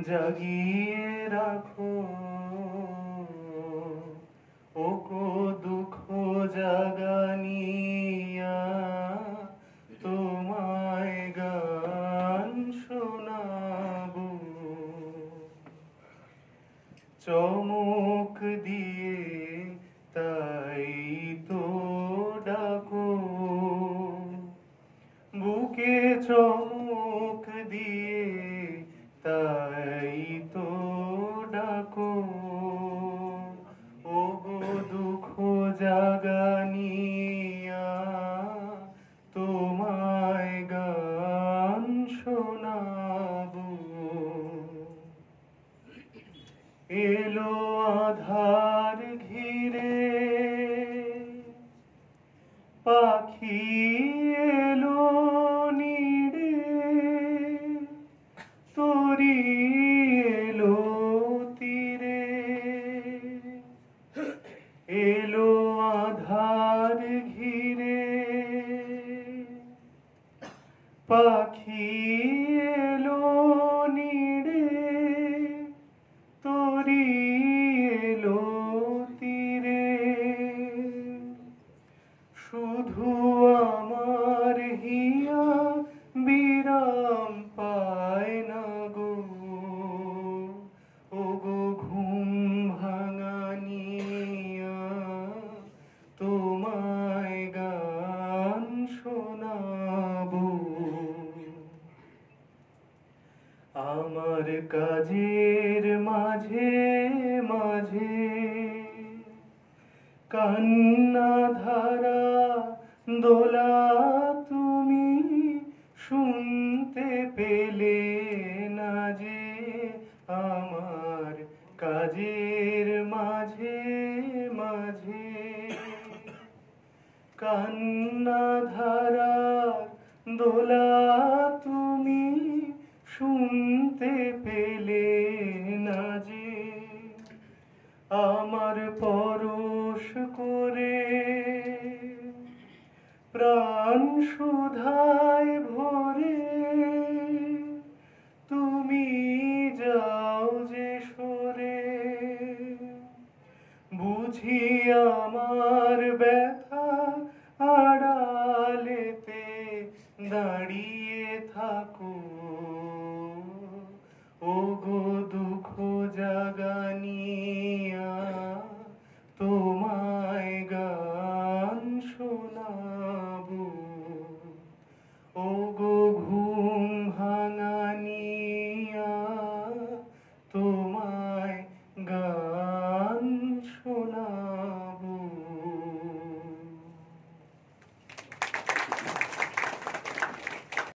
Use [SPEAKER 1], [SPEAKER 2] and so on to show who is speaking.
[SPEAKER 1] জাগিয়ে রাখো ওগো দুঃখ জাগানিয়া তোমায় গান শোনাবো চমক দিয়ে তাই তো ডাকো বুকে চমক দিয়ে তাই তো ডাকো ওগো দুঃখ জাগানিয়া তোমায় গান শোনাবো এলো আধার ঘিরে পাখি এলো নিড়ে তরি এলো তীরে এলো আধার ঘিরে পাখি এলো নিড়ে তরি এলো তীরে শুধু আমার হিয়া বিরাম পায় না গো ওগো ঘুম ভাঙানিয়া তোমায় গান শোনাবো আমার কাজের মাঝে মাঝে কান্না ধারা দোলা তুমি শুনতে পেলে না যে আমার কাজের মাঝে মাঝে কান্না ধারা দোলা তুমি শুনতে পেলে না যে আমার পরশ করে প্রাণ সুধায় ভরে তুমি যাও যে সরে বুঝি আমার ব্যথা আড়ালেতে দাঁড়িয়ে